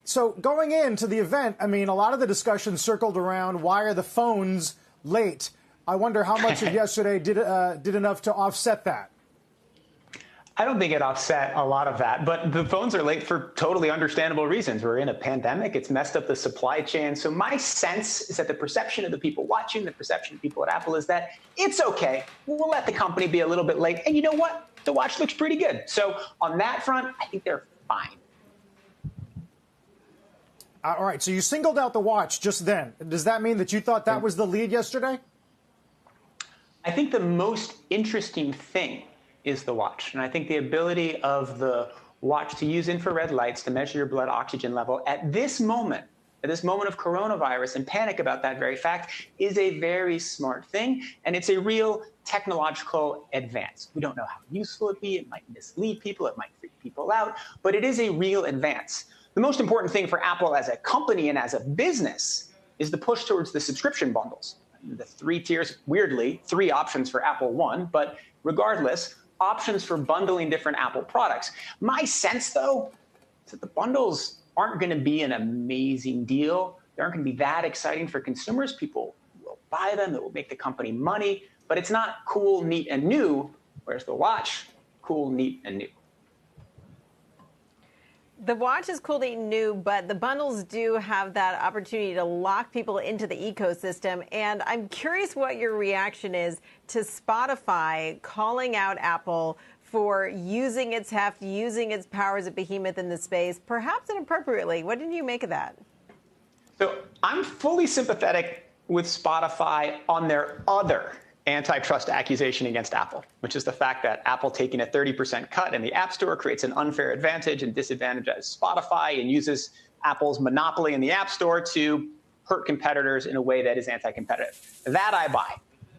So going into the event, I mean, a lot of the discussion circled around why are the phones late? I wonder how much of yesterday did enough to offset that. I don't think it offset a lot of that, but the phones are late for totally understandable reasons. We're in a pandemic. It's messed up the supply chain. So my sense is that the perception of the people watching, the perception of people at Apple is that it's okay. We'll let the company be a little bit late. And you know what? The watch looks pretty good. So on that front, I think they're fine. All right. So you singled out the watch just then. Does that mean that you thought that was the lead yesterday? I think the most interesting thing is the watch. And I think the ability of the watch to use infrared lights to measure your blood oxygen level at this moment of coronavirus and panic about that very fact, is a very smart thing. And it's a real technological advance. We don't know how useful it'd be. It might mislead people. It might freak people out. But it is a real advance. The most important thing for Apple as a company and as a business is the push towards the subscription bundles. The 3 tiers, weirdly, 3 options for Apple One, but regardless, options for bundling different Apple products. My sense, though, is that the bundles aren't going to be an amazing deal. They aren't going to be that exciting for consumers. People will buy them. It will make the company money. But it's not cool, neat, and new, whereas the watch, cool, neat, and new. The watch is cool, neat, and new, but the bundles do have that opportunity to lock people into the ecosystem. And I'm curious what your reaction is to Spotify calling out Apple for using its heft, using its power as a behemoth in the space, perhaps inappropriately. What did you make of that? So I'm fully sympathetic with Spotify on their other antitrust accusation against Apple, which is the fact that Apple taking a 30% cut in the App Store creates an unfair advantage and disadvantages Spotify and uses Apple's monopoly in the App Store to hurt competitors in a way that is anti-competitive. That I buy.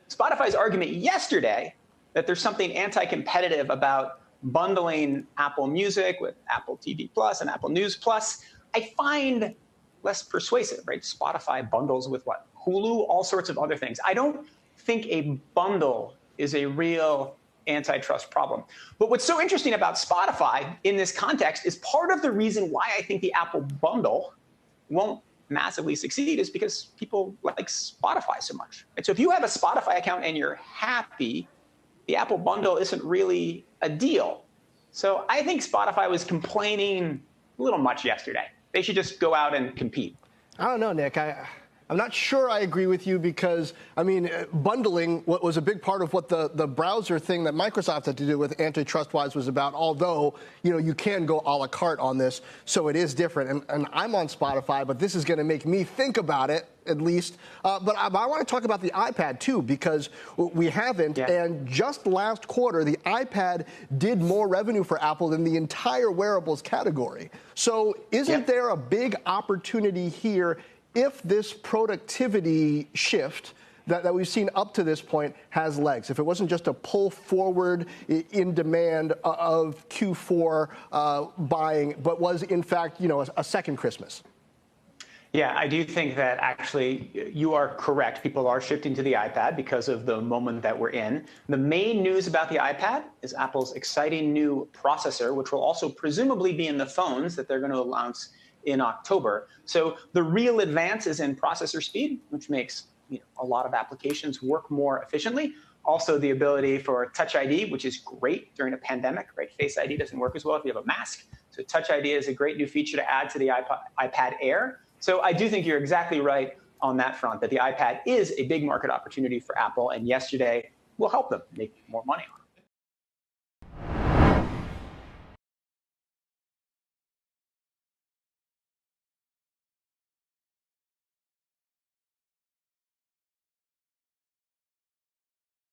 Spotify's argument yesterday that there's something anti-competitive about bundling Apple Music with Apple TV Plus and Apple News Plus, I find less persuasive, right? Spotify bundles with what? Hulu, all sorts of other things. I don't think a bundle is a real antitrust problem. But what's so interesting about Spotify in this context is part of the reason why I think the Apple bundle won't massively succeed is because people like Spotify so much. And so if you have a Spotify account and you're happy, the Apple bundle isn't really a deal. So I think Spotify was complaining a little much yesterday. They should just go out and compete. I don't know, Nick. I'm not sure I agree with you because, I mean, bundling was a big part of what the browser thing that Microsoft had to do with antitrust-wise was about, although, you know, you can go a la carte on this, so it is different. And I'm on Spotify, but this is going to make me think about it, at least. But I want to talk about the iPad, too, because we haven't. Yeah. And just last quarter, the iPad did more revenue for Apple than the entire wearables category. So isn't there a big opportunity here if this productivity shift that we've seen up to this point has legs? If it wasn't just a pull forward in demand of Q4 buying, but was in fact, you know, a second Christmas? Yeah, I do think that actually you are correct. People are shifting to the iPad because of the moment that we're in. The main news about the iPad is Apple's exciting new processor, which will also presumably be in the phones that they're going to announce in October. So the real advance is in processor speed, which makes a lot of applications work more efficiently. Also the ability for Touch ID, which is great during a pandemic, right? Face ID doesn't work as well if you have a mask. So Touch ID is a great new feature to add to the iPad Air. So I do think you're exactly right on that front, that the iPad is a big market opportunity for Apple, and yesterday will help them make more money on it.